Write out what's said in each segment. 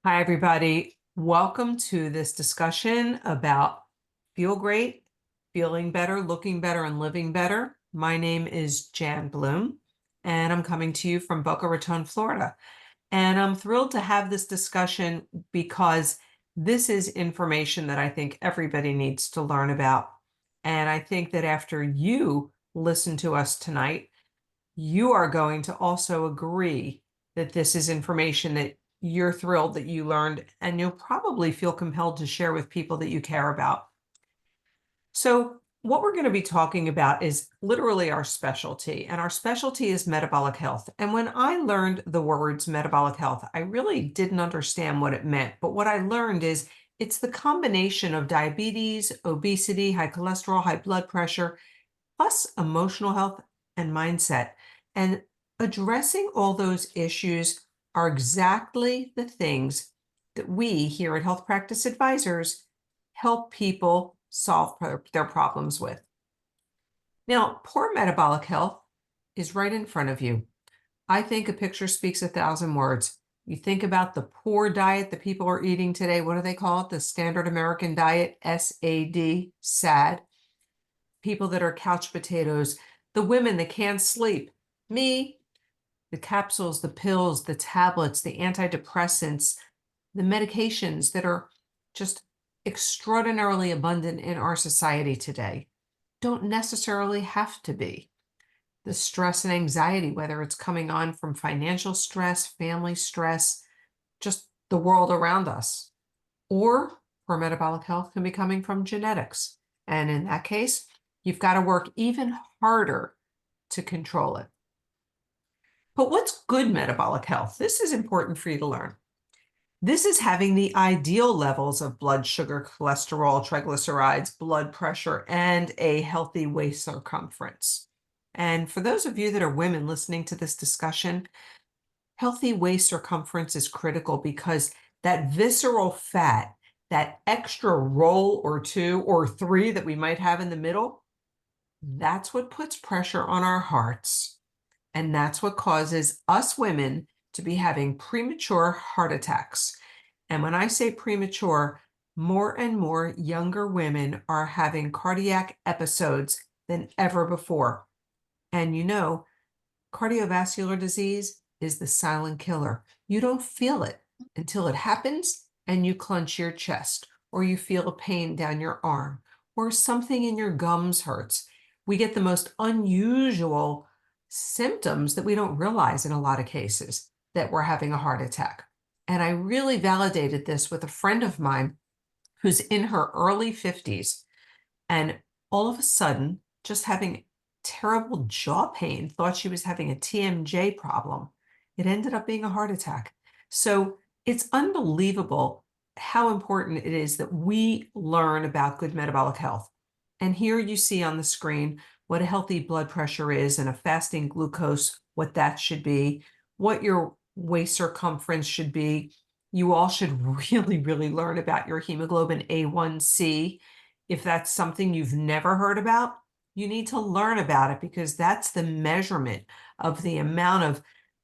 Hi, everybody. Welcome to this discussion about feel great, feeling better, looking better, and living better. My name is Jan Bloom, and I'm coming to you from Boca Raton, Florida. And I'm thrilled to have this discussion because this is information that I think everybody needs to learn about. And I think that after you listen to us tonight, you are going to also agree that this is information that you're thrilled that you learned, and you'll probably feel compelled to share with people that you care about. So, what we're going to be talking about is literally our specialty, and our specialty is metabolic health. And when I learned the words metabolic health, I really didn't understand what it meant. But what I learned is it's the combination of diabetes, obesity, high cholesterol, high blood pressure, plus emotional health and mindset. And addressing all those issues are exactly the things that we here at Health Practice Advisors help people solve their problems with. Now, poor metabolic health is right in front of you. I think a picture speaks 1,000 words. You think about the poor diet that people are eating today. What do they call it? The standard American diet, SAD, SAD. People that are couch potatoes, the women that can't sleep, me, the capsules, the pills, the tablets, the antidepressants, the medications that are just extraordinarily abundant in our society today don't necessarily have to be. The stress and anxiety, whether it's coming on from financial stress, family stress, just the world around us, or poor metabolic health can be coming from genetics. And in that case, you've got to work even harder to control it. But what's good metabolic health? This is important for you to learn. This is having the ideal levels of blood sugar, cholesterol, triglycerides, blood pressure, and a healthy waist circumference. And for those of you that are women listening to this discussion, healthy waist circumference is critical because that visceral fat, that extra roll or two or three that we might have in the middle, that's what puts pressure on our hearts. And that's what causes us women to be having premature heart attacks. And when I say premature, more and more younger women are having cardiac episodes than ever before. And cardiovascular disease is the silent killer. You don't feel it until it happens and you clench your chest, or you feel a pain down your arm, or something in your gums hurts. We get the most unusual symptoms that we don't realize in a lot of cases that we're having a heart attack. And I really validated this with a friend of mine who's in her early 50s, and all of a sudden, just having terrible jaw pain, thought she was having a TMJ problem. It ended up being a heart attack. So it's unbelievable how important it is that we learn about good metabolic health. And here you see on the screen what a healthy blood pressure is and a fasting glucose, what that should be, what your waist circumference should be. You all should really, really learn about your hemoglobin A1C. If that's something you've never heard about, you need to learn about it because that's the measurement of the amount of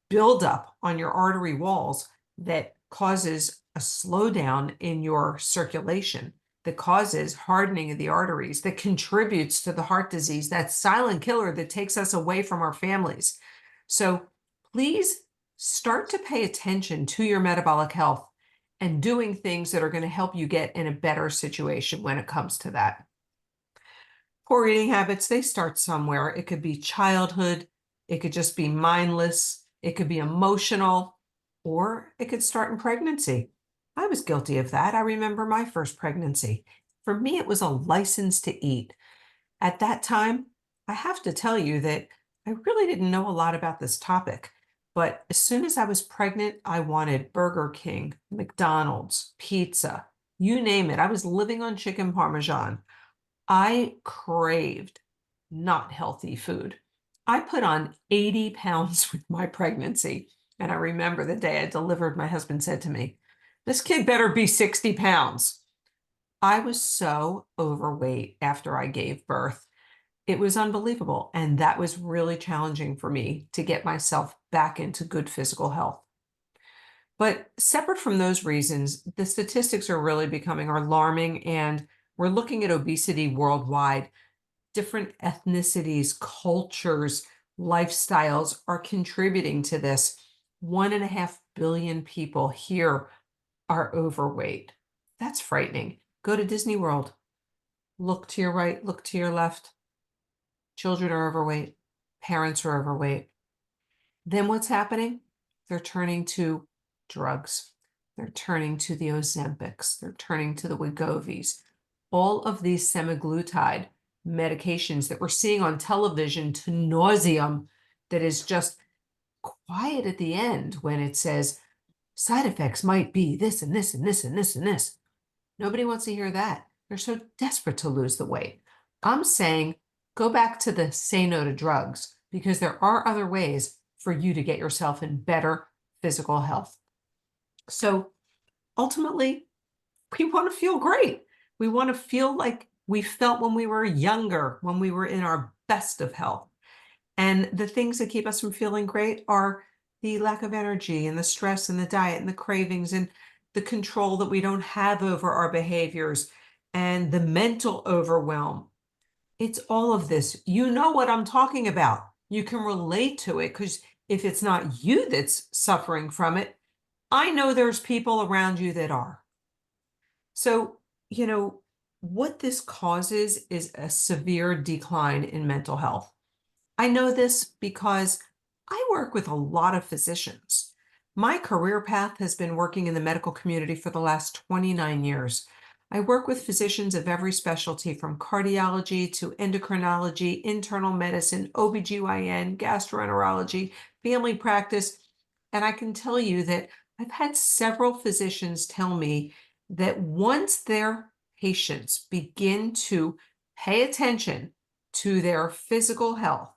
buildup on your artery walls that causes a slowdown in your circulation, that causes hardening of the arteries, that contributes to the heart disease, that silent killer that takes us away from our families. So please start to pay attention to your metabolic health and doing things that are going to help you get in a better situation when it comes to that. Poor eating habits, they start somewhere. It could be childhood, it could just be mindless, it could be emotional, or it could start in pregnancy. I was guilty of that. I remember my first pregnancy. For me, it was a license to eat. At that time, I have to tell you that I really didn't know a lot about this topic. But as soon as I was pregnant, I wanted Burger King, McDonald's, pizza, you name it. I was living on chicken parmesan. I craved not healthy food. I put on 80 pounds with my pregnancy. And I remember the day I delivered, my husband said to me, "This kid better be 60 pounds." I was so overweight after I gave birth. It was unbelievable. And that was really challenging for me to get myself back into good physical health. But separate from those reasons, the statistics are really becoming alarming, and we're looking at obesity worldwide. Different ethnicities, cultures, lifestyles are contributing to this. 1.5 billion people here are overweight. That's frightening. Go to Disney World. Look to your right, look to your left. Children are overweight. Parents are overweight. Then what's happening? They're turning to drugs. They're turning to the Ozempics. They're turning to the Wegovy's. All of these semaglutide medications that we're seeing on television to nauseum, that is just quiet at the end when it says side effects might be this and this and this and this and this. Nobody wants to hear that. They're so desperate to lose the weight. I'm saying go back to the say no to drugs, because there are other ways for you to get yourself in better physical health. So ultimately, we want to feel great. We want to feel like we felt when we were younger, when we were in our best of health. And the things that keep us from feeling great are the lack of energy and the stress and the diet and the cravings and the control that we don't have over our behaviors and the mental overwhelm. It's all of this. You know what I'm talking about. You can relate to it, because if it's not you that's suffering from it, I know there's people around you that are. So, what this causes is a severe decline in mental health. I know this because I work with a lot of physicians. My career path has been working in the medical community for the last 29 years. I work with physicians of every specialty, from cardiology to endocrinology, internal medicine, OBGYN, gastroenterology, family practice. And I can tell you that I've had several physicians tell me that once their patients begin to pay attention to their physical health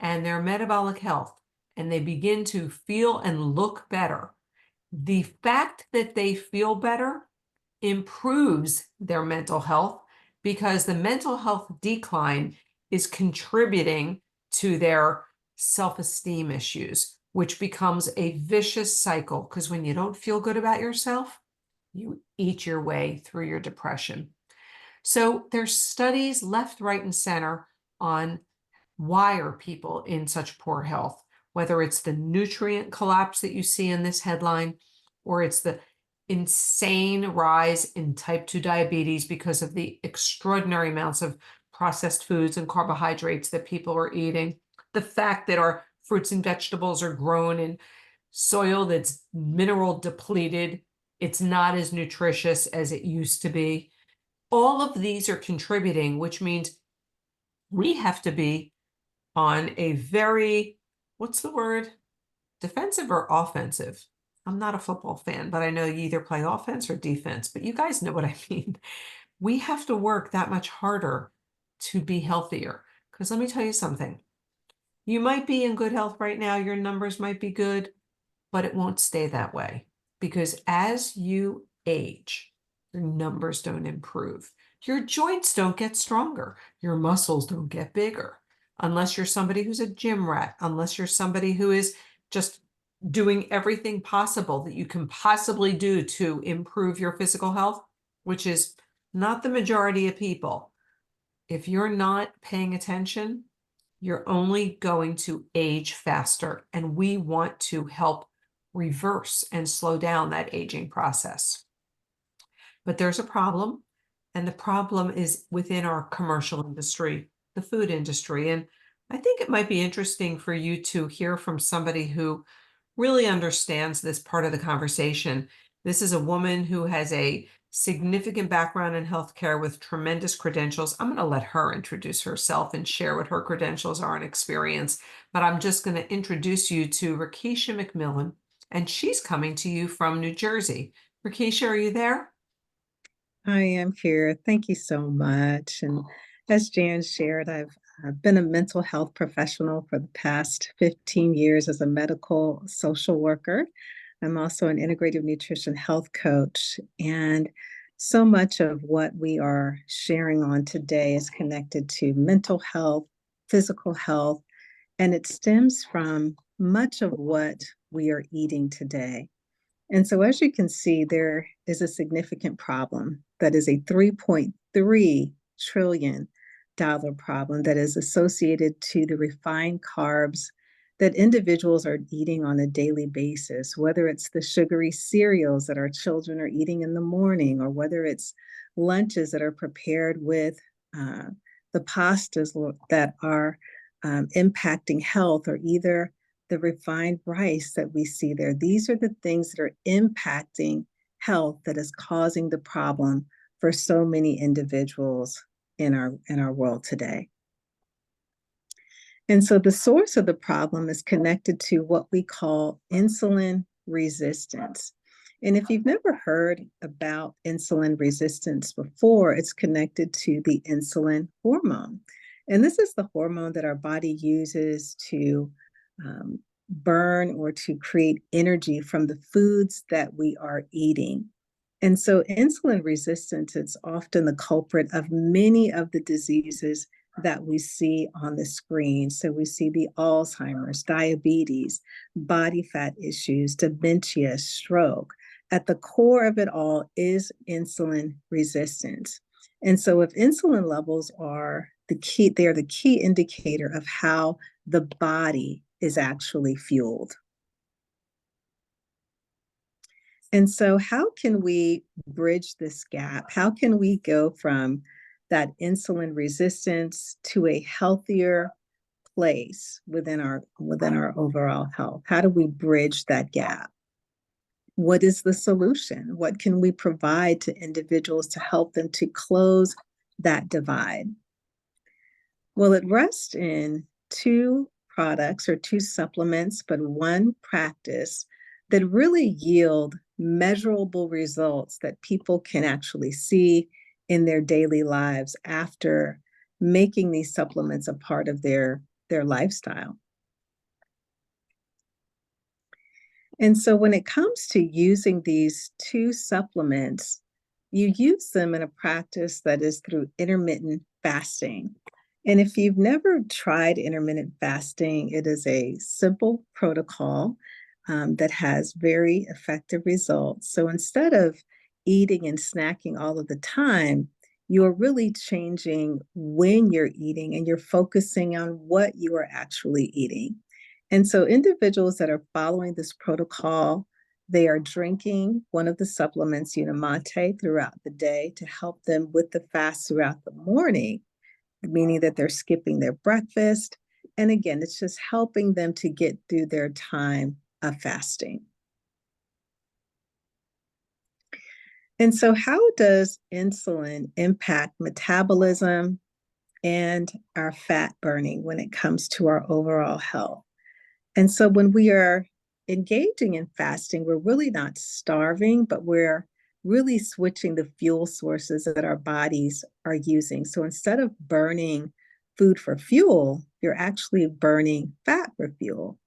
and their metabolic health, and they begin to feel and look better, the fact that they feel better improves their mental health, because the mental health decline is contributing to their self-esteem issues, which becomes a vicious cycle, because when you don't feel good about yourself, you eat your way through your depression. So there's studies left, right, and center on why are people in such poor health, whether it's the nutrient collapse that you see in this headline, or it's the insane rise in type 2 diabetes because of the extraordinary amounts of processed foods and carbohydrates that people are eating, the fact that our fruits and vegetables are grown in soil that's mineral depleted, it's not as nutritious as it used to be. All of these are contributing, which means we have to be on a very, what's the word? Defensive or offensive? I'm not a football fan, but I know you either play offense or defense, but you guys know what I mean. We have to work that much harder to be healthier. Because let me tell you something. You might be in good health right now, your numbers might be good, but it won't stay that way. Because as you age, your numbers don't improve. Your joints don't get stronger. Your muscles don't get bigger. Unless you're somebody who's a gym rat, unless you're somebody who is just doing everything possible that you can possibly do to improve your physical health, which is not the majority of people. If you're not paying attention, you're only going to age faster. And we want to help reverse and slow down that aging process. But there's a problem, and the problem is within our commercial industry, the food industry. And I think it might be interesting for you to hear from somebody who really understands this part of the conversation. This is a woman who has a significant background in healthcare with tremendous credentials. I'm going to let her introduce herself and share what her credentials are and experience. But I'm just going to introduce you to Rakesha McMillan, and she's coming to you from New Jersey. Rakesha, are you there? I am here. Thank you so much. And as Jan shared, I've been a mental health professional for the past 15 years as a medical social worker. I'm also an integrative nutrition health coach. And so much of what we are sharing on today is connected to mental health, physical health, and it stems from much of what we are eating today. And so as you can see, there is a significant problem that is a $3.3 trillion problem that is associated to the refined carbs that individuals are eating on a daily basis, whether it's the sugary cereals that our children are eating in the morning, or whether it's lunches that are prepared with the pastas that are impacting health, or either the refined rice that we see there. These are the things that are impacting health that is causing the problem for so many individuals in our world today. And so the source of the problem is connected to what we call insulin resistance. And if you've never heard about insulin resistance before, it's connected to the insulin hormone. And this is the hormone that our body uses to burn or to create energy from the foods that we are eating. And so insulin resistance is often the culprit of many of the diseases that we see on the screen. So we see the Alzheimer's, diabetes, body fat issues, dementia, stroke. At the core of it all is insulin resistance. And so if insulin levels are the key, they're the key indicator of how the body is actually fueled. And so how can we bridge this gap? How can we go from that insulin resistance to a healthier place within our overall health? How do we bridge that gap? What is the solution? What can we provide to individuals to help them to close that divide? Well, it rests in two products or two supplements, but one practice that really yield measurable results that people can actually see in their daily lives after making these supplements a part of their lifestyle. And so when it comes to using these two supplements, you use them in a practice that is through intermittent fasting. And if you've never tried intermittent fasting, it is a simple protocol that has very effective results. So instead of eating and snacking all of the time, you're really changing when you're eating, and you're focusing on what you are actually eating. And so individuals that are following this protocol, they are drinking one of the supplements, Unamate, throughout the day to help them with the fast throughout the morning, meaning that they're skipping their breakfast. And again, it's just helping them to get through their time of fasting. And so how does insulin impact metabolism and our fat burning when it comes to our overall health? And so when we are engaging in fasting, we're really not starving, but we're really switching the fuel sources that our bodies are using. So instead of burning food for fuel, you're actually burning fat for fuel.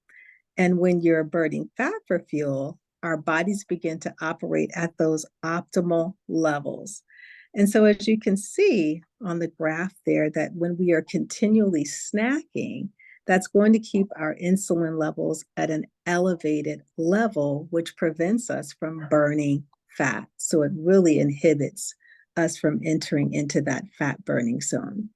And when you're burning fat for fuel, our bodies begin to operate at those optimal levels. And so as you can see on the graph there, that when we are continually snacking, that's going to keep our insulin levels at an elevated level, which prevents us from burning fat. So it really inhibits us from entering into that fat burning zone.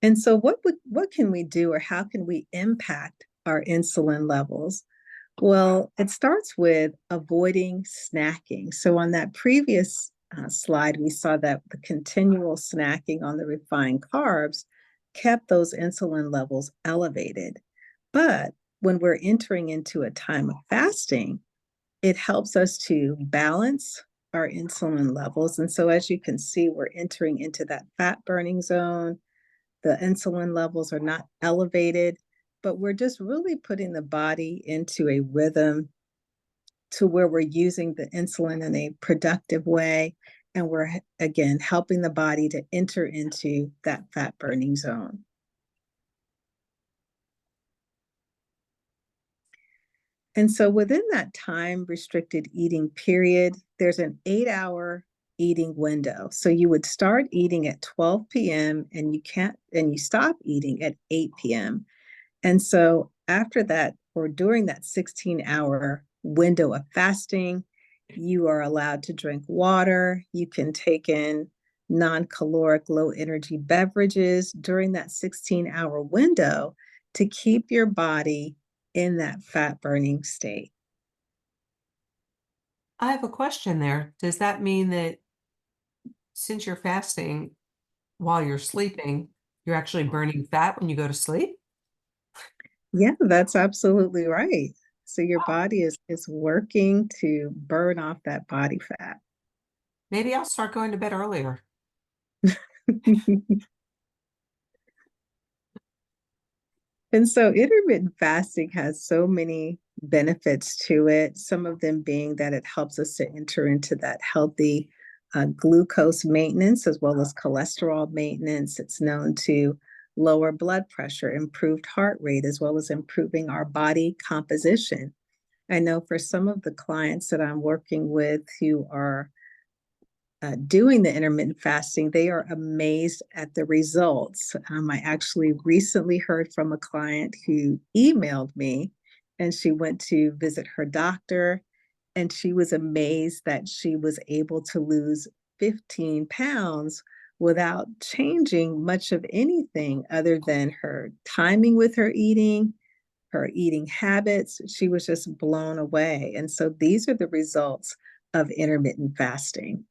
And so what can we do, or how can we impact our insulin levels? Well, it starts with avoiding snacking. So on that previous slide, we saw that the continual snacking on the refined carbs kept those insulin levels elevated. But when we're entering into a time of fasting, it helps us to balance our insulin levels. And so as you can see, we're entering into that fat burning zone. The insulin levels are not elevated, but we're just really putting the body into a rhythm to where we're using the insulin in a productive way. And we're, again, helping the body to enter into that fat burning zone. And so within that time restricted eating period, there's an 8-hour eating window. So you would start eating at 12 p.m. and you stop eating at 8 p.m. And so after that or during that 16-hour window of fasting, you are allowed to drink water. You can take in non-caloric, low-energy beverages during that 16-hour window to keep your body in that fat-burning state. I have a question there. Does that mean that since you're fasting while you're sleeping, you're actually burning fat when you go to sleep? Yeah, that's absolutely right. So your body is working to burn off that body fat. Maybe I'll start going to bed earlier. And so intermittent fasting has so many benefits to it, some of them being that it helps us to enter into that healthy glucose maintenance as well as cholesterol maintenance. It's known to lower blood pressure, improved heart rate, as well as improving our body composition. I know for some of the clients that I'm working with who are doing the intermittent fasting, they are amazed at the results. I actually recently heard from a client who emailed me and she went to visit her doctor and she was amazed that she was able to lose 15 pounds without changing much of anything other than her timing with her eating habits. She was just blown away. And so these are the results of intermittent fasting.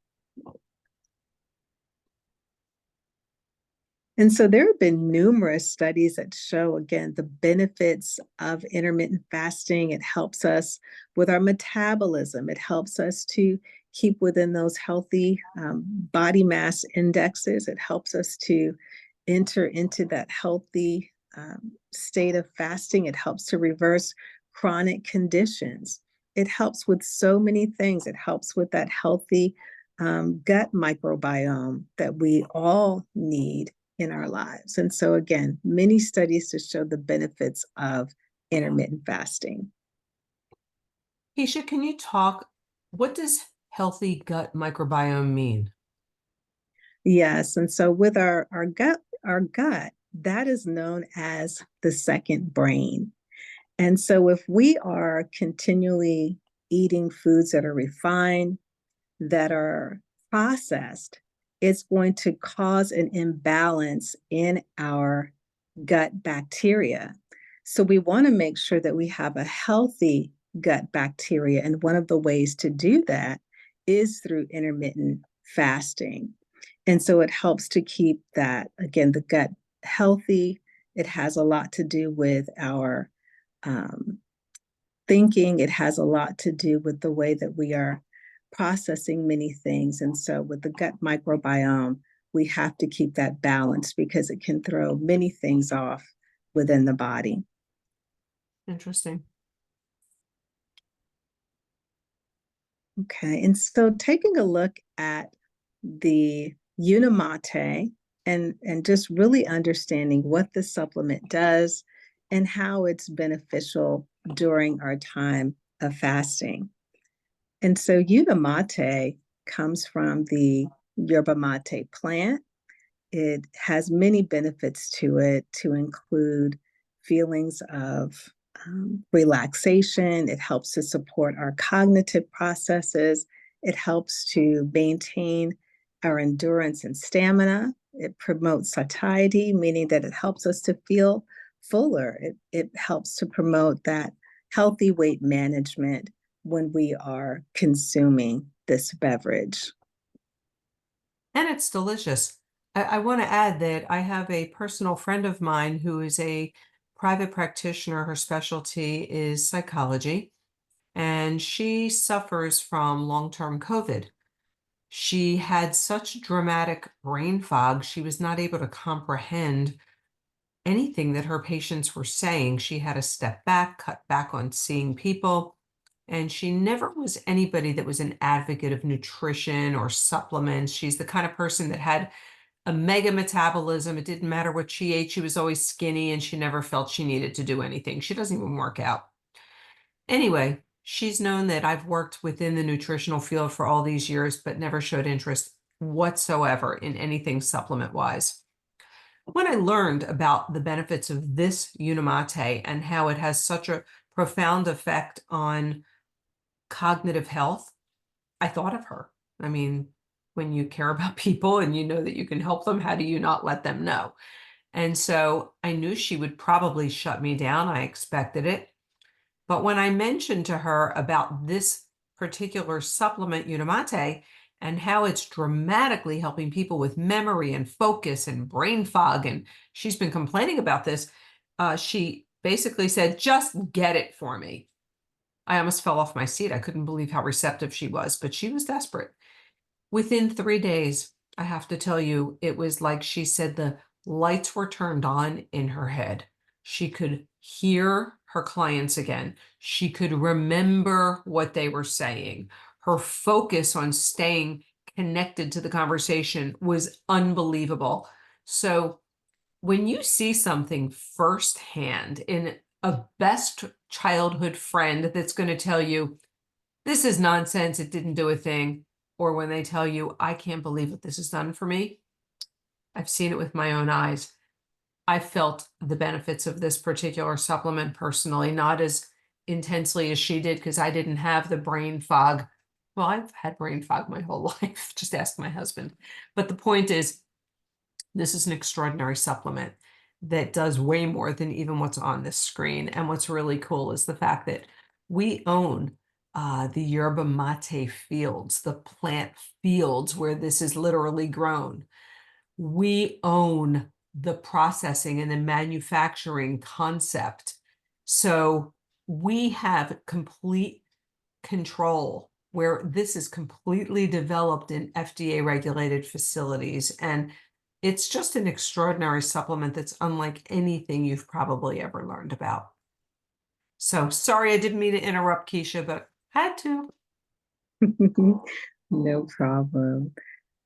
And so there have been numerous studies that show, again, the benefits of intermittent fasting. It helps us with our metabolism. It helps us to keep within those healthy body mass indexes. It helps us to enter into that healthy state of fasting. It helps to reverse chronic conditions. It helps with so many things. It helps with that healthy gut microbiome that we all need in our lives. And so, again, many studies to show the benefits of intermittent fasting. Keisha, can you talk? What does healthy gut microbiome mean? Yes, and so with our gut, that is known as the second brain. And so if we are continually eating foods that are refined, that are processed, it's going to cause an imbalance in our gut bacteria. So we want to make sure that we have a healthy gut bacteria. And one of the ways to do that is through intermittent fasting. And so it helps to keep that, again, the gut healthy. It has a lot to do with our um, thinking. It has a lot to do with the way that we are processing many things. And so with the gut microbiome, we have to keep that balance because it can throw many things off within the body. Interesting. Okay, and so taking a look at the Unimate and just really understanding what the supplement does and how it's beneficial during our time of fasting. And so Unimate comes from the yerba mate plant. It has many benefits to it, to include feelings of relaxation. It helps to support our cognitive processes. It helps to maintain our endurance and stamina. It promotes satiety, meaning that it helps us to feel fuller. It helps to promote that healthy weight management when we are consuming this beverage. And it's delicious. I want to add that I have a personal friend of mine who is a private practitioner. Her specialty is psychology, and she suffers from long-term COVID. She had such dramatic brain fog, she was not able to comprehend anything that her patients were saying. She had to step back, cut back on seeing people, and she never was anybody that was an advocate of nutrition or supplements. She's the kind of person that had a mega metabolism. It didn't matter what she ate. She was always skinny and she never felt she needed to do anything. She doesn't even work out. Anyway, she's known that I've worked within the nutritional field for all these years, but never showed interest whatsoever in anything supplement wise. When I learned about the benefits of this Unimate and how it has such a profound effect on cognitive health, I thought of her. I mean, when you care about people and you know that you can help them, how do you not let them know? And so I knew she would probably shut me down. I expected it. But when I mentioned to her about this particular supplement, Unimate, and how it's dramatically helping people with memory and focus and brain fog, and she's been complaining about this, she basically said, just get it for me. I almost fell off my seat. I couldn't believe how receptive she was, but she was desperate. Within 3 days, I have to tell you, it was like she said the lights were turned on in her head. She could hear her clients again. She could remember what they were saying. Her focus on staying connected to the conversation was unbelievable. So when you see something firsthand in a best childhood friend that's going to tell you, this is nonsense, it didn't do a thing, or when they tell you, I can't believe what this has done for me, I've seen it with my own eyes. I felt the benefits of this particular supplement personally, not as intensely as she did, because I didn't have the brain fog. Well, I've had brain fog my whole life. Just ask my husband. But the point is, this is an extraordinary supplement that does way more than even what's on this screen. And what's really cool is the fact that we own the yerba mate fields, the plant fields where this is literally grown. We own the processing and the manufacturing concept. So we have complete control where this is completely developed in FDA regulated facilities. And it's just an extraordinary supplement that's unlike anything you've probably ever learned about. So sorry, I didn't mean to interrupt, Keisha, but had to. No problem.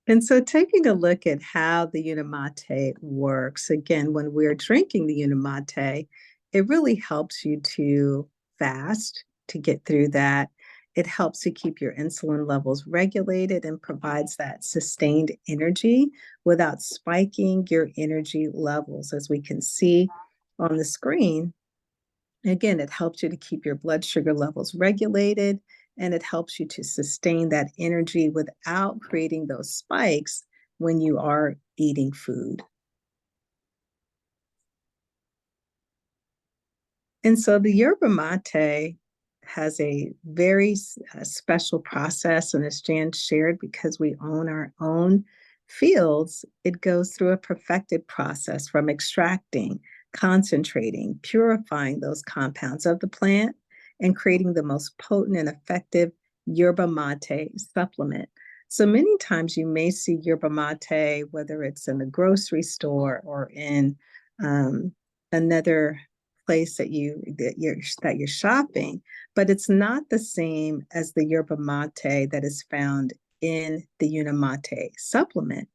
And so taking a look at how the Unimate works, again, when we're drinking the Unimate, it really helps you to fast, to get through that. It helps to keep your insulin levels regulated and provides that sustained energy without spiking your energy levels. As we can see on the screen, again, it helps you to keep your blood sugar levels regulated, and it helps you to sustain that energy without creating those spikes when you are eating food. And so the yerba mate has a very special process, and as Jan shared, because we own our own fields, it goes through a perfected process from extracting, concentrating, purifying those compounds of the plant, and creating the most potent and effective yerba mate supplement. So many times you may see yerba mate, whether it's in the grocery store or in another place that you're shopping, but it's not the same as the yerba mate that is found in the Unimate supplement.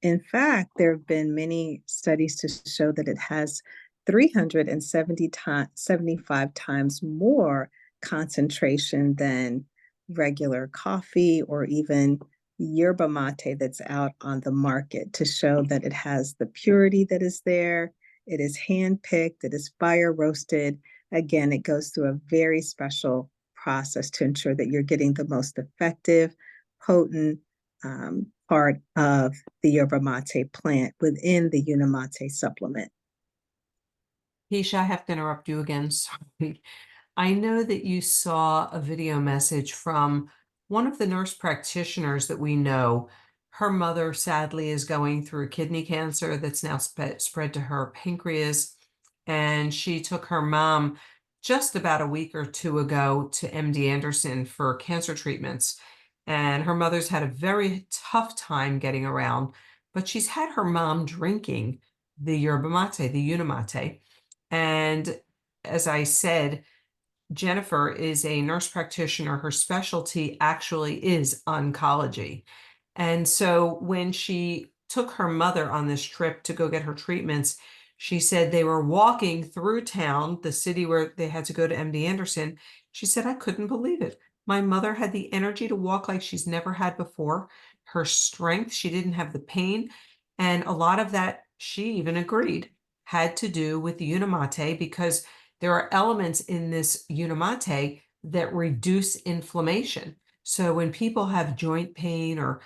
In fact, there have been many studies to show that it has 375 times more concentration than regular coffee or even yerba mate that's out on the market, to show that it has the purity that is there. It is hand-picked, it is fire roasted. Again, it goes through a very special process to ensure that you're getting the most effective, potent part of the yerba mate plant within the Unimate supplement. Keisha, I have to interrupt you again. Sorry. I know that you saw a video message from one of the nurse practitioners that we know. Her mother sadly is going through kidney cancer that's now spread to her pancreas. And she took her mom just about a week or two ago to MD Anderson for cancer treatments. And her mother's had a very tough time getting around, but she's had her mom drinking the yerba mate, the Unimate. And as I said, Jennifer is a nurse practitioner. Her specialty actually is oncology. And so when she took her mother on this trip to go get her treatments, she said they were walking through town, the city where they had to go to MD Anderson. She said, I couldn't believe it. My mother had the energy to walk like she's never had before. Her strength, she didn't have the pain. And a lot of that, she even agreed, had to do with the Unimate, because there are elements in this Unimate that reduce inflammation. So when people have joint pain or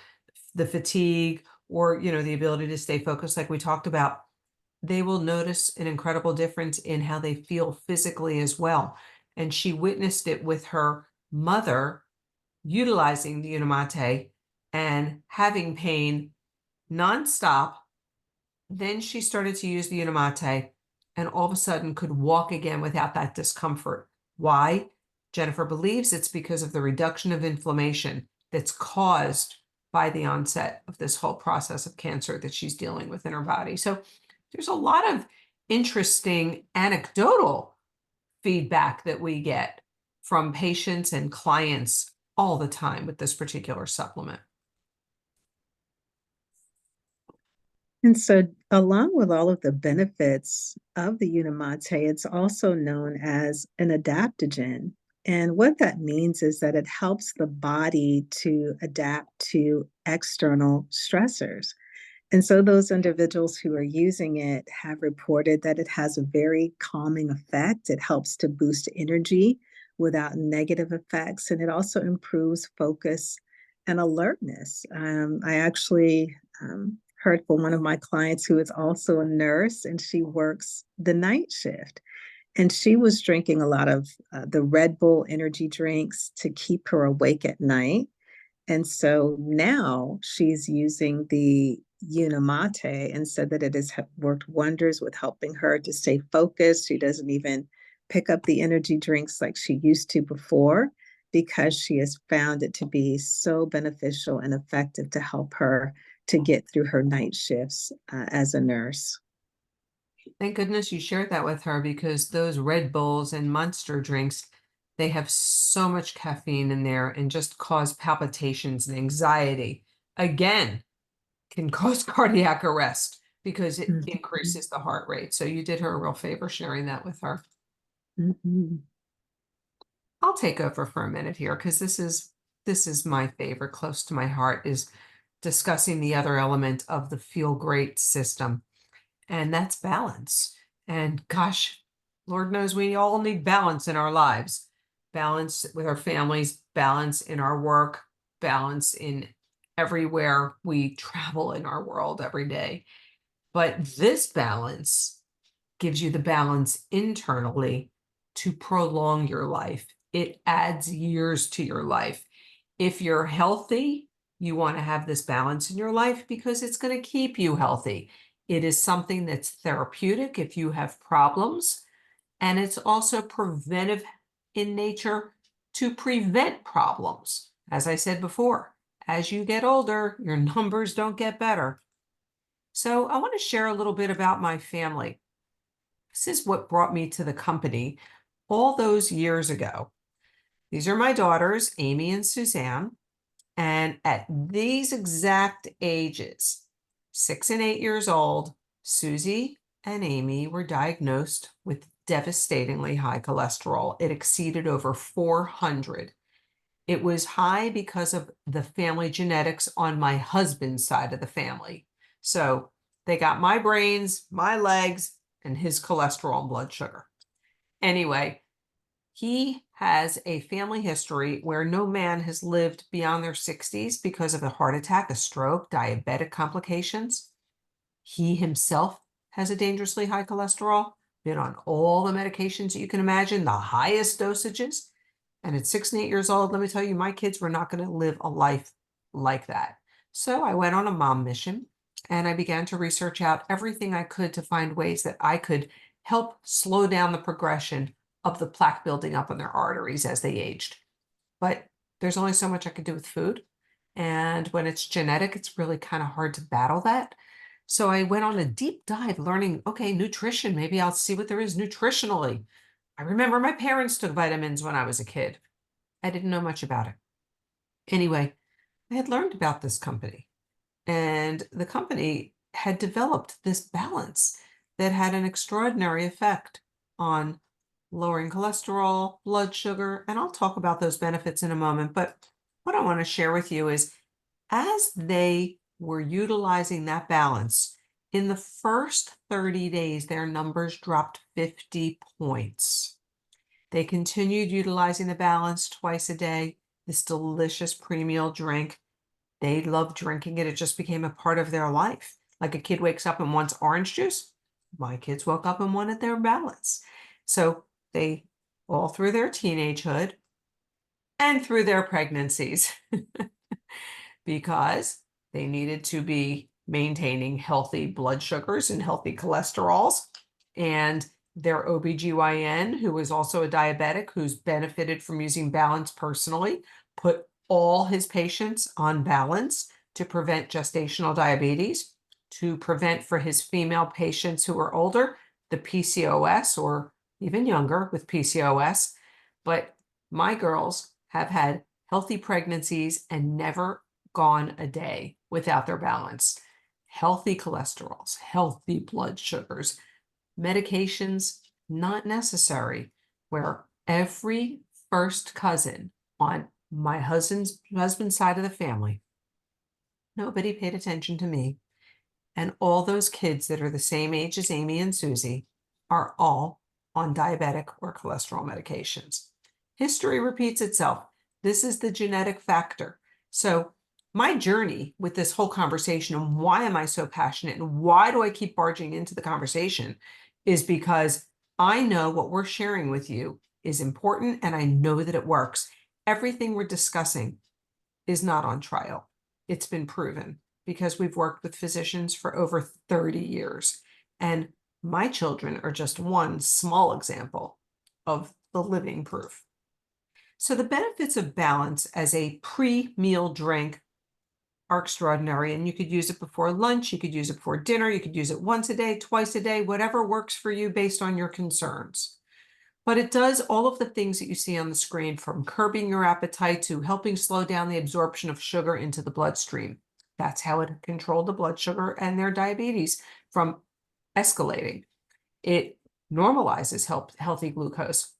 the fatigue or, the ability to stay focused, like we talked about, they will notice an incredible difference in how they feel physically as well. And she witnessed it with her mother utilizing the Unimate and having pain nonstop. Then she started to use the Unimate and all of a sudden could walk again without that discomfort. Why? Jennifer believes it's because of the reduction of inflammation that's caused by the onset of this whole process of cancer that she's dealing with in her body. So there's a lot of interesting anecdotal feedback that we get from patients and clients all the time with this particular supplement. And so, along with all of the benefits of the Unimate, it's also known as an adaptogen. And what that means is that it helps the body to adapt to external stressors. And so, those individuals who are using it have reported that it has a very calming effect. It helps to boost energy without negative effects, and it also improves focus and alertness. I actually heard from one of my clients who is also a nurse, and she works the night shift. And she was drinking a lot of the Red Bull energy drinks to keep her awake at night. And so now she's using the Unimate and said that it has worked wonders with helping her to stay focused. She doesn't even pick up the energy drinks like she used to before because she has found it to be so beneficial and effective to help her to get through her night shifts as a nurse. Thank goodness you shared that with her because those Red Bulls and Monster drinks, they have so much caffeine in there and just cause palpitations and anxiety. Again, can cause cardiac arrest because it Mhm. increases the heart rate. So you did her a real favor sharing that with her. Mhm. I'll take over for a minute here because this is my favorite, close to my heart, is discussing the other element of the Feel Great system, and that's balance. And gosh, Lord knows we all need balance in our lives. Balance with our families, balance in our work, balance in everywhere we travel in our world every day. But this balance gives you the balance internally to prolong your life. It adds years to your life. If you're healthy, you want to have this balance in your life because it's going to keep you healthy. It is something that's therapeutic if you have problems, and it's also preventive in nature to prevent problems. As I said before, as you get older, your numbers don't get better. So I want to share a little bit about my family. This is what brought me to the company all those years ago. These are my daughters, Amy and Suzanne. And at these exact ages, 6 and 8 years old, Susie and Amy were diagnosed with devastatingly high cholesterol. It exceeded over 400. It was high because of the family genetics on my husband's side of the family. So they got my brains, my legs, and his cholesterol and blood sugar. Anyway, he has a family history where no man has lived beyond their 60s because of a heart attack, a stroke, diabetic complications. He himself has a dangerously high cholesterol, been on all the medications that you can imagine, the highest dosages. And at 6 and 8 years old, let me tell you, my kids were not going to live a life like that. So I went on a mom mission and I began to research out everything I could to find ways that I could help slow down the progression of the plaque building up in their arteries as they aged. But there's only so much I could do with food. And when it's genetic, it's really kind of hard to battle that. So I went on a deep dive learning, okay, nutrition, maybe I'll see what there is nutritionally. I remember my parents took vitamins when I was a kid. I didn't know much about it. Anyway, I had learned about this company, and the company had developed this balance that had an extraordinary effect on lowering cholesterol, blood sugar, and I'll talk about those benefits in a moment. But what I want to share with you is as they were utilizing that balance, In the first 30 days, their numbers dropped 50 points. They continued utilizing the balance twice a day, this delicious pre-meal drink. They loved drinking it. It just became a part of their life. Like a kid wakes up and wants orange juice. My kids woke up and wanted their balance. So they, all through their teenagehood and through their pregnancies, because they needed to be maintaining healthy blood sugars and healthy cholesterols. And their OBGYN, who was also a diabetic, who's benefited from using balance personally, put all his patients on balance to prevent gestational diabetes, to prevent for his female patients who are older, the PCOS or even younger with PCOS. But my girls have had healthy pregnancies and never gone a day without their balance. Healthy cholesterols, healthy blood sugars, medications not necessary, where every first cousin on my husband's side of the family, nobody paid attention to me. And all those kids that are the same age as Amy and Susie are all on diabetic or cholesterol medications. History repeats itself. This is the genetic factor. So my journey with this whole conversation and why am I so passionate and why do I keep barging into the conversation is because I know what we're sharing with you is important and I know that it works. Everything we're discussing is not on trial. It's been proven because we've worked with physicians for over 30 years. And my children are just one small example of the living proof. So the benefits of balance as a pre-meal drink are extraordinary. And you could use it before lunch, you could use it before dinner, you could use it once a day, twice a day, whatever works for you based on your concerns. But it does all of the things that you see on the screen, from curbing your appetite to helping slow down the absorption of sugar into the bloodstream. That's how it controlled the blood sugar and their diabetes from escalating. It normalizes healthy glucose.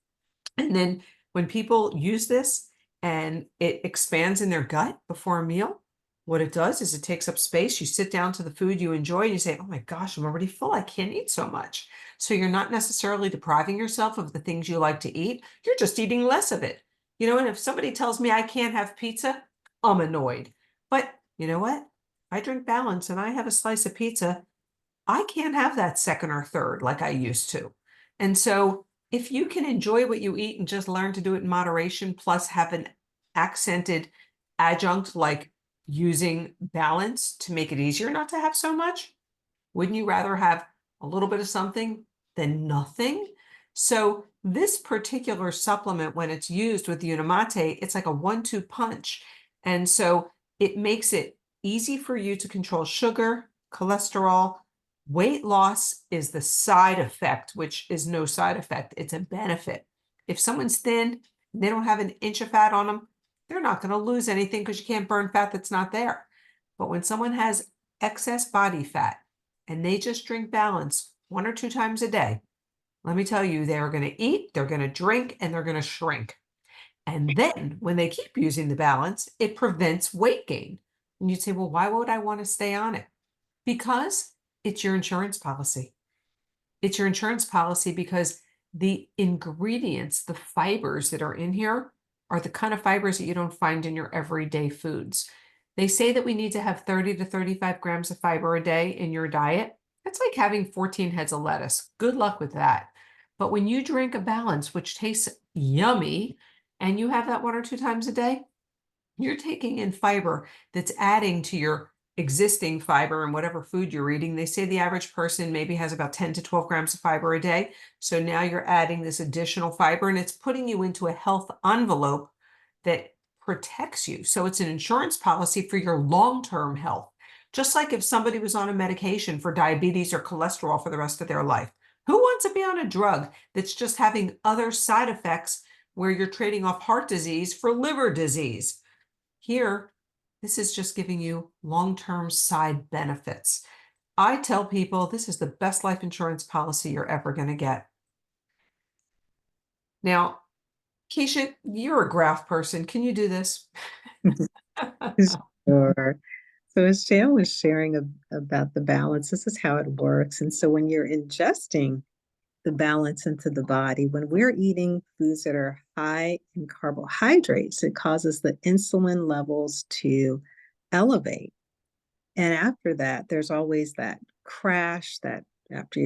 And then when people use this and it expands in their gut before a meal, what it does is it takes up space. You sit down to the food you enjoy and you say, oh my gosh, I'm already full. I can't eat so much. So you're not necessarily depriving yourself of the things you like to eat. You're just eating less of it. You know, and if somebody tells me I can't have pizza, I'm annoyed. But you know what? I drink balance and I have a slice of pizza. I can't have that second or third like I used to. And so if you can enjoy what you eat and just learn to do it in moderation, plus have an accented adjunct like using balance to make it easier not to have so much, wouldn't you rather have a little bit of something than nothing? So this particular supplement, when it's used with Unimate, it's like a 1-2 punch. And so it makes it easy for you to control sugar, cholesterol. Weight loss is the side effect, which is no side effect. It's a benefit. If someone's thin, and they don't have an inch of fat on them, they're not going to lose anything because you can't burn fat that's not there. But when someone has excess body fat and they just drink balance 1 or 2 times a day, let me tell you, they're going to eat, they're going to drink, and they're going to shrink. And then when they keep using the balance, it prevents weight gain. And you'd say, well, why would I want to stay on it? Because it's your insurance policy. It's your insurance policy because the ingredients, the fibers that are in here are the kind of fibers that you don't find in your everyday foods. They say that we need to have 30 to 35 grams of fiber a day in your diet. That's like having 14 heads of lettuce. Good luck with that. But when you drink a balance, which tastes yummy, and you have that 1 or 2 times a day, you're taking in fiber that's adding to your existing fiber in whatever food you're eating. They say the average person maybe has about 10 to 12 grams of fiber a day. So now you're adding this additional fiber and it's putting you into a health envelope that protects you. So it's an insurance policy for your long-term health. Just like if somebody was on a medication for diabetes or cholesterol for the rest of their life. Who wants to be on a drug that's just having other side effects where you're trading off heart disease for liver disease? Here, this is just giving you long-term side benefits. I tell people this is the best life insurance policy you're ever going to get. Now, Keisha, you're a graph person. Can you do this? Sure. So as Jan was sharing about the balance, this is how it works. And so when you're ingesting the balance into the body, when we're eating foods that are high in carbohydrates, it causes the insulin levels to elevate. And after that, there's always that crash that after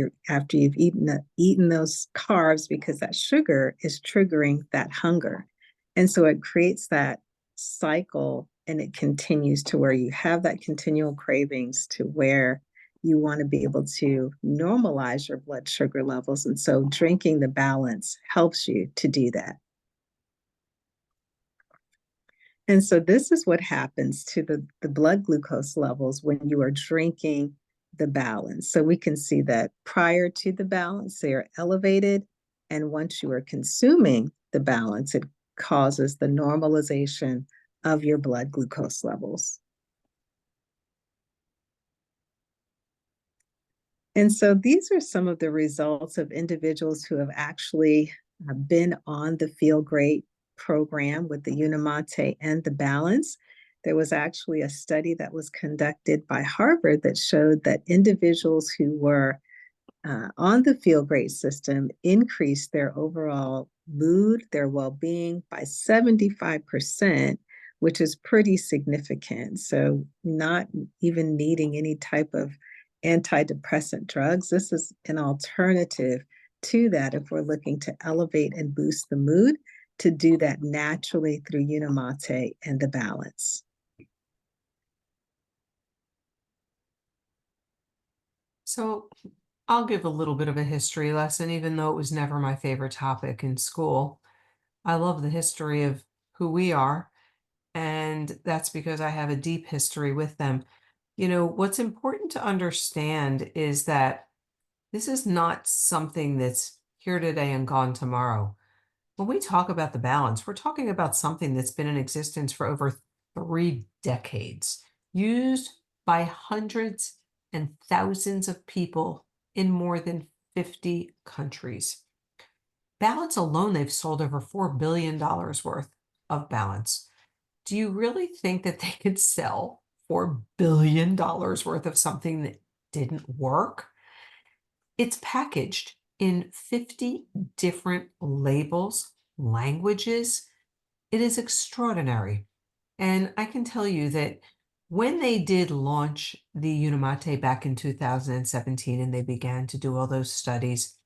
you've eaten those carbs, because that sugar is triggering that hunger. And so it creates that cycle, and it continues to where you have that continual cravings to where you want to be able to normalize your blood sugar levels. And so drinking the balance helps you to do that. And so this is what happens to the blood glucose levels when you are drinking the balance. So we can see that prior to the balance, they are elevated. And once you are consuming the balance, it causes the normalization of your blood glucose levels. And so these are some of the results of individuals who have actually been on the Feel Great program with the Unimate and the balance. There was actually a study that was conducted by Harvard that showed that individuals who were on the Feel Great system increased their overall mood, their well-being by 75%, which is pretty significant. So not even needing any type of antidepressant drugs. This is an alternative to that if we're looking to elevate and boost the mood, to do that naturally through Unimate and the balance. So I'll give a little bit of a history lesson, even though it was never my favorite topic in school. I love the history of who we are, and that's because I have a deep history with them. You know, what's important to understand is that this is not something that's here today and gone tomorrow. When we talk about the balance, we're talking about something that's been in existence for over 3 decades, used by hundreds and thousands of people in more than 50 countries. Balance alone, they've sold over $4 billion worth of balance. Do you really think that they could sell $4 billion worth of something that didn't work? It's packaged in 50 different labels, languages. It is extraordinary. And I can tell you that when they did launch the Unimate back in 2017 and they began to do all those studies,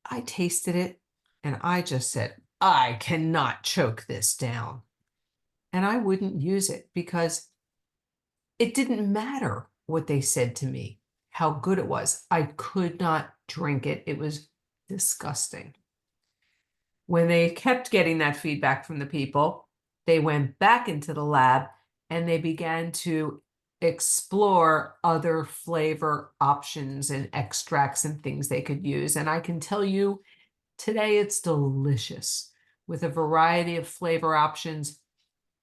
I tasted it and I just said, I cannot choke this down. And I wouldn't use it because it didn't matter what they said to me, how good it was. I could not drink it. It was disgusting. When they kept getting that feedback from the people, they went back into the lab and they began to explore other flavor options and extracts and things they could use. And I can tell you today it's delicious with a variety of flavor options.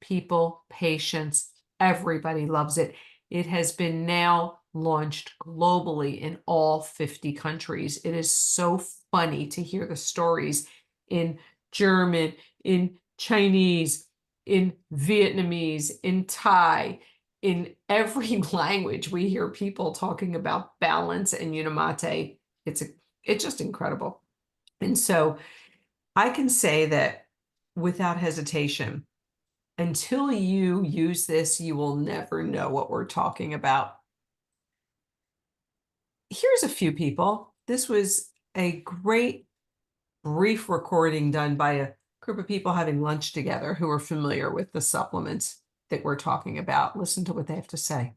People, patients, everybody loves it. It has been now launched globally in all 50 countries. It is so funny to hear the stories in German, in Chinese, in Vietnamese, in Thai, in every language. We hear people talking about balance and Unimate. It's just incredible. And so I can say that without hesitation, until you use this, you will never know what we're talking about. Here's a few people. This was a great brief recording done by a group of people having lunch together who are familiar with the supplements that we're talking about. Listen to what they have to say.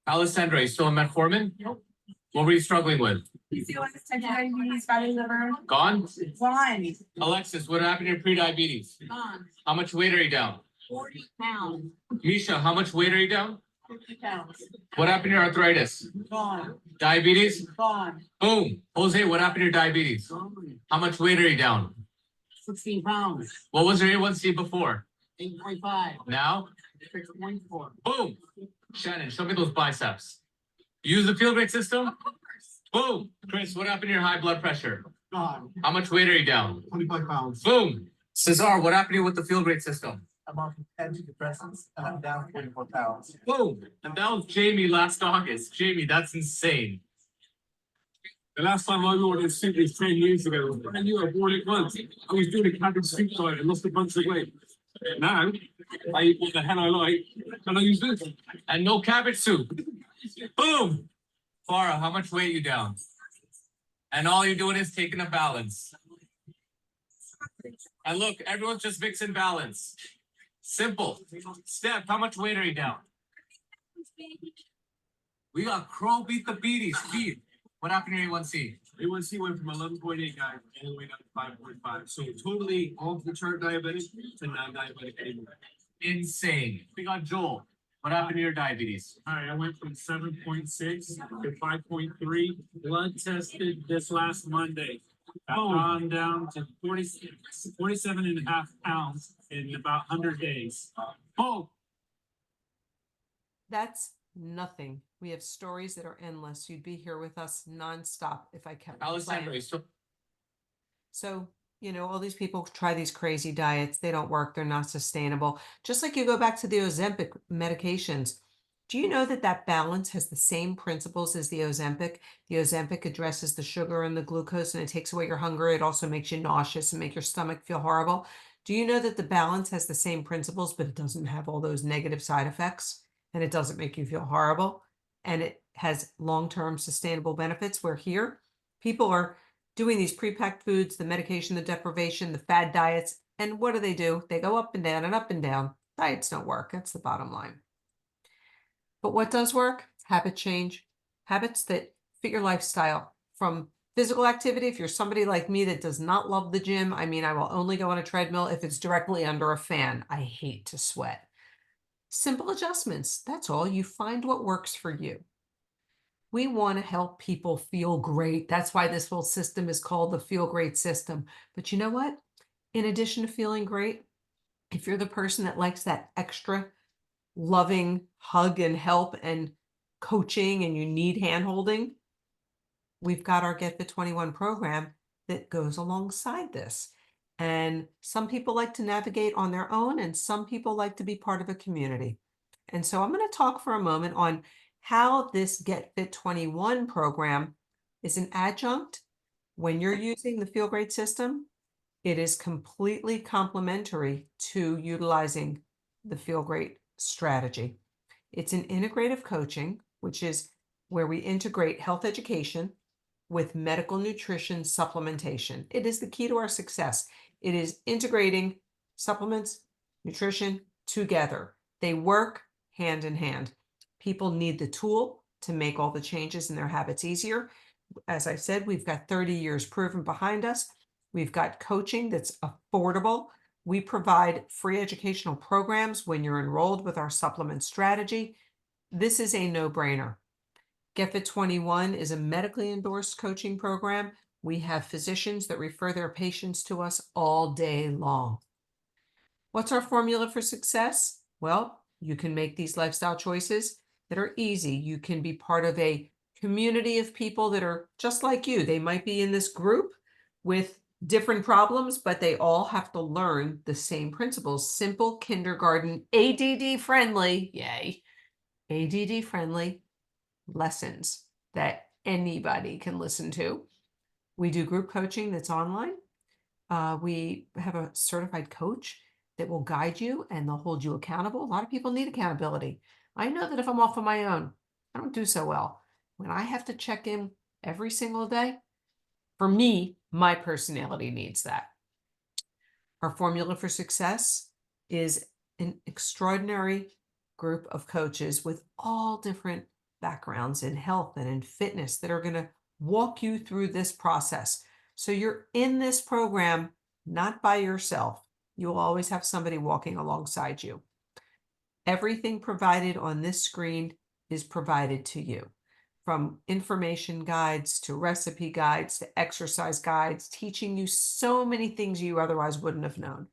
Alessandra, you still on metformin? Nope. What were you struggling with? PCOS, type 2 diabetes, fatty liver. Gone? Gone. Alexis, what happened to your pre-diabetes? Gone. How much weight are you down? 40 pounds. Misha, how much weight are you down? 50 pounds. What happened to your arthritis? Gone. Diabetes? Gone. Boom. Jose, what happened to your diabetes? Gone. How much weight are you down? 16 pounds. What was your A1C before? 8.5. Now? 6.4. Boom. Shannon, show me those biceps. Use the Feel Great system? Of course. Boom. Chris, what happened to your high blood pressure? Gone. How much weight are you down? 25 pounds. Boom. Cesar, what happened to you with the Feel Great system? I'm on antidepressants and I'm down 44 pounds. Boom. And that was Jamie last August. Jamie, that's insane. The last time I ordered soup was 10 years ago. I knew I bought it once. I was doing a cabbage soup diet and lost a bunch of weight. Now, I eat what the hell I like and I use this. And no cabbage soup. Boom. Farah, how much weight you down? And all you're doing is taking a balance. And look, everyone's just mixing balance. Simple. Steph, how much weight are you down? We got Crow beat the beaties. Steve, what happened to your A1C? A1C went from 11.8 guys all the way down to 5.5. So totally off the chart diabetic to non-diabetic anymore. Insane. We got Joel. What happened to your diabetes? All right, I went from 7.6 to 5.3. Blood tested this last Monday. I've gone down to 47 and a half pounds in about 100 days. Oh, That's nothing. We have stories that are endless. You'd be here with us nonstop if I kept Alessandro, playing. you still So, all these people try these crazy diets. They don't work. They're not sustainable. Just like you go back to the Ozempic medications. Do you know that that balance has the same principles as the Ozempic? The Ozempic addresses the sugar and the glucose and it takes away your hunger. It also makes you nauseous and make your stomach feel horrible. Do you know that the balance has the same principles, but it doesn't have all those negative side effects and it doesn't make you feel horrible and it has long-term sustainable benefits? Where here, people are doing these pre-packed foods, the medication, the deprivation, the fad diets. And what do? They go up and down and up and down. Diets don't work. That's the bottom line. But what does work? Habit change. Habits that fit your lifestyle. From physical activity, if you're somebody like me that does not love the gym, I will only go on a treadmill if it's directly under a fan. I hate to sweat. Simple adjustments. That's all. You find what works for you. We want to help people feel great. That's why this whole system is called the Feel Great system. But you know what? In addition to feeling great, if you're the person that likes that extra loving hug and help and coaching and you need hand-holding, we've got our Get Fit 21 program that goes alongside this. And some people like to navigate on their own and some people like to be part of a community. And so I'm going to talk for a moment on how this Get Fit 21 program is an adjunct. When you're using the Feel Great system, it is completely complementary to utilizing the Feel Great strategy. It's an integrative coaching, which is where we integrate health education with medical nutrition supplementation. It is the key to our success. It is integrating supplements, nutrition together. They work hand in hand. People need the tool to make all the changes in their habits easier. As I said, we've got 30 years proven behind us. We've got coaching that's affordable. We provide free educational programs when you're enrolled with our supplement strategy. This is a no-brainer. Get Fit 21 is a medically endorsed coaching program. We have physicians that refer their patients to us all day long. What's our formula for success? Well, you can make these lifestyle choices that are easy. You can be part of a community of people that are just like you. They might be in this group with different problems, but they all have to learn the same principles. Simple kindergarten, ADD friendly, yay, ADD friendly lessons that anybody can listen to. We do group coaching that's online. We have a certified coach that will guide you and they'll hold you accountable. A lot of people need accountability. I know that if I'm off on my own, I don't do so well. When I have to check in every single day, for me, my personality needs that. Our formula for success is an extraordinary group of coaches with all different backgrounds in health and in fitness that are going to walk you through this process. So you're in this program, not by yourself. You will always have somebody walking alongside you. Everything provided on this screen is provided to you. From information guides to recipe guides to exercise guides, teaching you so many things you otherwise wouldn't have known.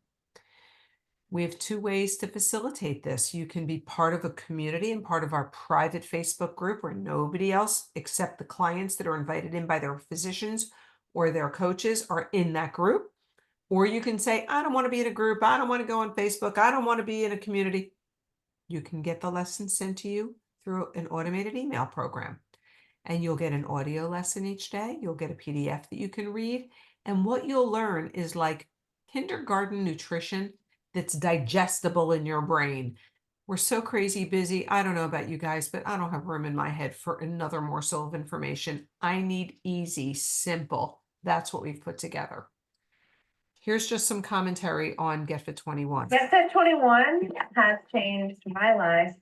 We have two ways to facilitate this. You can be part of a community and part of our private Facebook group where nobody else except the clients that are invited in by their physicians or their coaches are in that group. Or you can say, I don't want to be in a group. I don't want to go on Facebook. I don't want to be in a community. You can get the lesson sent to you through an automated email program. And you'll get an audio lesson each day. You'll get a PDF that you can read. And what you'll learn is like kindergarten nutrition that's digestible in your brain. We're so crazy busy. I don't know about you guys, but I don't have room in my head for another morsel of information. I need easy, simple. That's what we've put together. Here's just some commentary on Get Fit 21. Get Fit 21 has changed my life.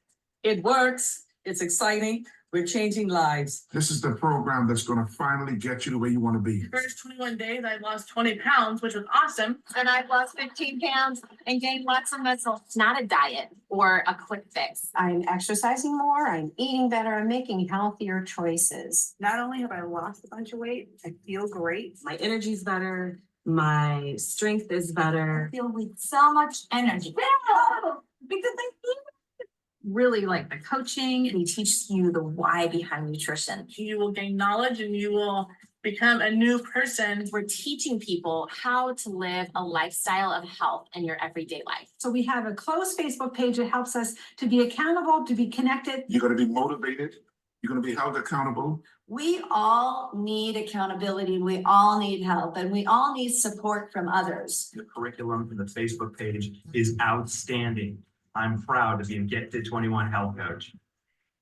It works. It's exciting. We're changing lives. This is the program that's going to finally get you to where you want to be. First 21 days, I lost 20 pounds, which was awesome. And I've lost 15 pounds and gained lots of muscle. It's not a diet or a quick fix. I'm exercising more, I'm eating better, I'm making healthier choices. Not only have I lost a bunch of weight, I feel great. My energy's better. My strength is better. I feel with so much energy. Because really like the coaching, and he teaches you the why behind nutrition. You will gain knowledge and you will become a new person. We're teaching people how to live a lifestyle of health in your everyday life. So we have a closed Facebook page that helps us to be accountable, to be connected. You're going to be motivated. You're going to be held accountable. We all need accountability, we all need help, and we all need support from others. The curriculum for the Facebook page is outstanding. I'm proud to be a Get Fit 21 health coach.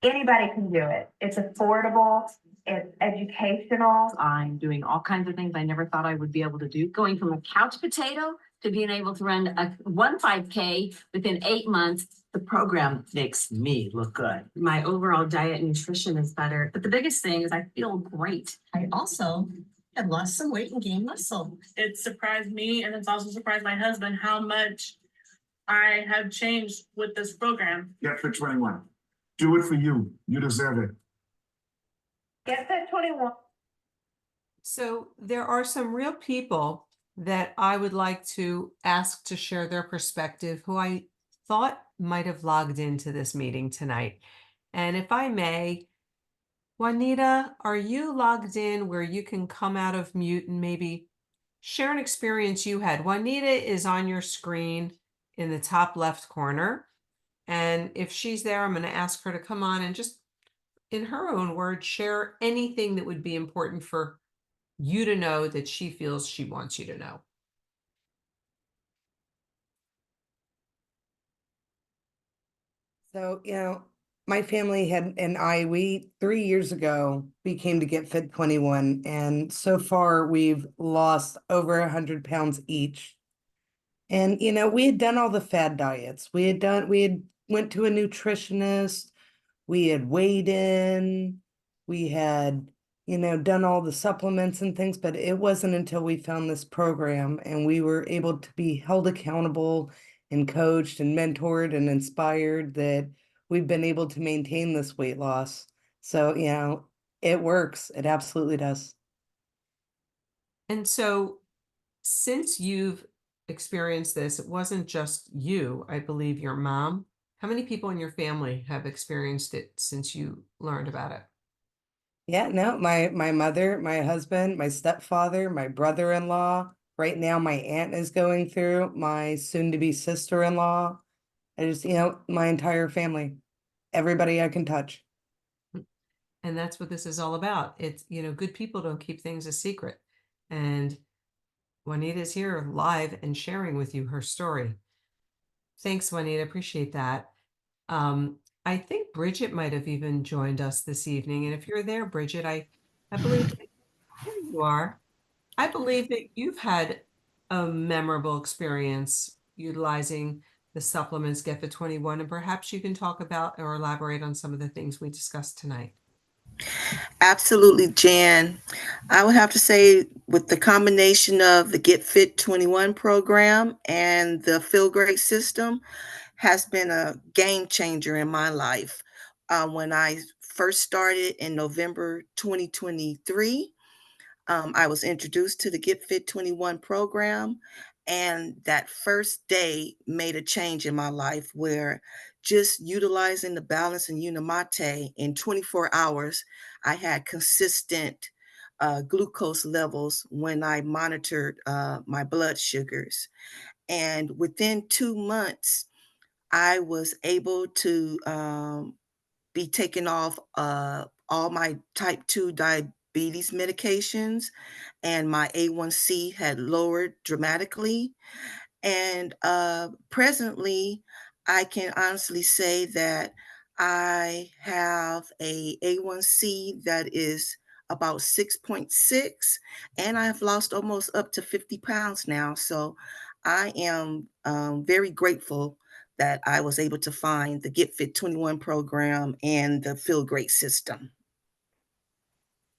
Anybody can do it. It's affordable, it's educational. I'm doing all kinds of things I never thought I would be able to do. Going from a couch potato to being able to run a 5K within 8 months. The program makes me look good. My overall diet and nutrition is better. But the biggest thing is I feel great. I also have lost some weight and gained muscle. It surprised me and it's also surprised my husband how much I have changed with this program. Get Fit 21. Do it for you. You deserve it. Get Fit 21. So there are some real people that I would like to ask to share their perspective who I thought might have logged into this meeting tonight. And if I may, Juanita, are you logged in where you can come out of mute and maybe share an experience you had? Juanita is on your screen in the top left corner. And if she's there, I'm going to ask her to come on and just, in her own words, share anything that would be important for you to know that she feels she wants you to know. So, my family we 3 years ago became to Get Fit 21. And so far we've lost over 100 pounds each. And, we had done all the fad diets. We had went to a nutritionist. We had weighed in. We had, done all the supplements and things, but it wasn't until we found this program and we were able to be held accountable and coached and mentored and inspired that we've been able to maintain this weight loss. So, it works. It absolutely does. And so since you've experienced this, it wasn't just you, I believe your mom. How many people in your family have experienced it since you learned about it? Yeah, no, my mother, my husband, my stepfather, my brother-in-law. Right now, my aunt is going through, my soon-to-be sister-in-law. I just, my entire family, everybody I can touch. And that's what this is all about. It's, good people don't keep things a secret. And Juanita's here live and sharing with you her story. Thanks, Juanita. Appreciate that. I think Bridget might have even joined us this evening. And if you're there, Bridget, I believe that here you are. I believe that you've had a memorable experience utilizing the supplements Get Fit 21, and perhaps you can talk about or elaborate on some of the things we discussed tonight. Absolutely, Jan. I would have to say with the combination of the Get Fit 21 program and the Feel Great system has been a game changer in my life. When I first started in November 2023, I was introduced to the Get Fit 21 program, and that first day made a change in my life where just utilizing the balance and Unimate in 24 hours, I had consistent glucose levels when I monitored my blood sugars. And within 2 months, I was able to be taken off all my type 2 diabetes medications, and my A1C had lowered dramatically. And presently, I can honestly say that I have a A1C that is about 6.6, and I have lost almost up to 50 pounds now. So I am very grateful that I was able to find the Get Fit 21 program and the Feel Great system.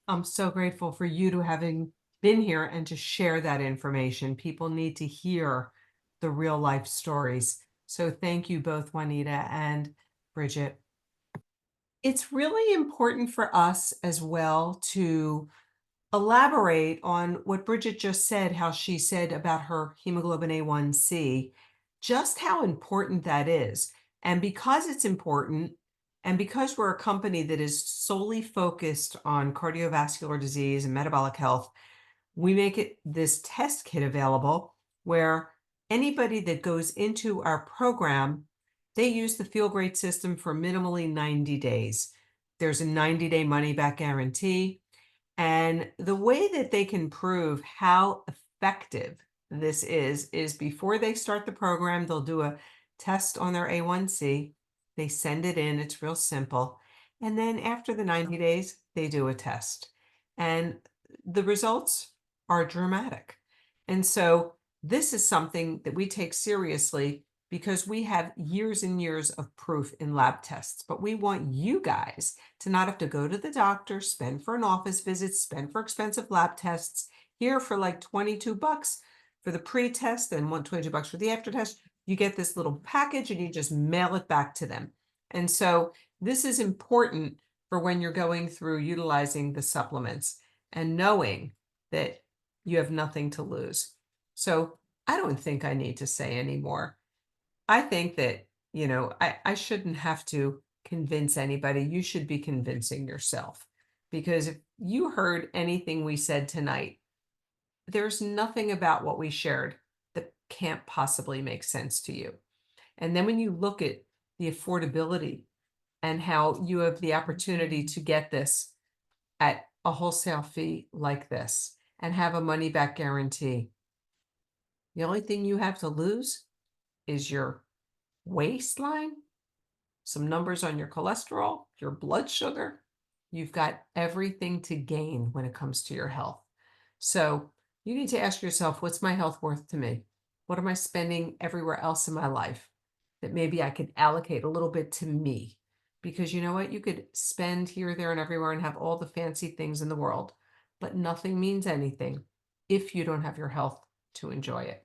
I'm so grateful for you to having been here and to share that information. People need to hear the real life stories. So thank you both, Juanita and Bridget. It's really important for us as well to elaborate on what Bridget just said, how she said about her hemoglobin A1C, just how important that is. And because it's important, and because we're a company that is solely focused on cardiovascular disease and metabolic health, we make this test kit available where anybody that goes into our program, they use the Feel Great system for minimally 90 days. There's a 90-day money-back guarantee. And the way that they can prove how effective this is before they start the program, they'll do a test on their A1C. They send it in. It's real simple. And then after the 90 days, they do a test. And the results are dramatic. And so this is something that we take seriously because we have years and years of proof in lab tests, but we want you guys to not have to go to the doctor, spend for an office visit, spend for expensive lab tests. Here for like $22 for the pre-test and $122 for the after test, you get this little package and you just mail it back to them. And so this is important for when you're going through utilizing the supplements and knowing that you have nothing to lose. So I don't think I need to say anymore. I think that, you know, I shouldn't have to convince anybody. You should be convincing yourself, because if you heard anything we said tonight, there's nothing about what we shared that can't possibly make sense to you. And then when you look at the affordability and how you have the opportunity to get this at a wholesale fee like this and have a money back guarantee, the only thing you have to lose is your waistline, some numbers on your cholesterol, your blood sugar. You've got everything to gain when it comes to your health. So you need to ask yourself, what's my health worth to me? What am I spending everywhere else in my life that maybe I could allocate a little bit to me? Because you know what? You could spend here, there, and everywhere and have all the fancy things in the world, but nothing means anything if you don't have your health to enjoy it.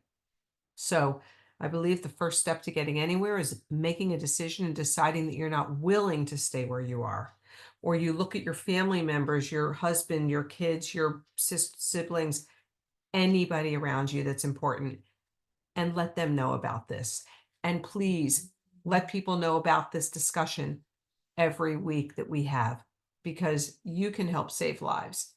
So I believe the first step to getting anywhere is making a decision and deciding that you're not willing to stay where you are. Or you look at your family members, your husband, your kids, your siblings, anybody around you that's important, and let them know about this. And please let people know about this discussion every week that we have, because you can help save lives.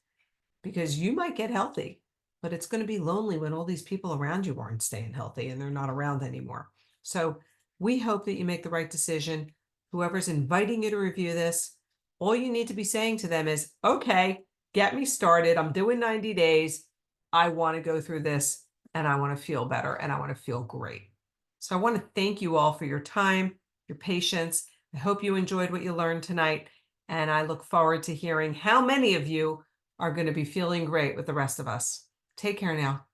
Because you might get healthy, but it's going to be lonely when all these people around you aren't staying healthy and they're not around anymore. So we hope that you make the right decision. Whoever's inviting you to review this, all you need to be saying to them is, okay, get me started. I'm doing 90 days. I want to go through this and I want to feel better and I want to feel great. So I want to thank you all for your time, your patience. I hope you enjoyed what you learned tonight. And I look forward to hearing how many of you are going to be feeling great with the rest of us. Take care now.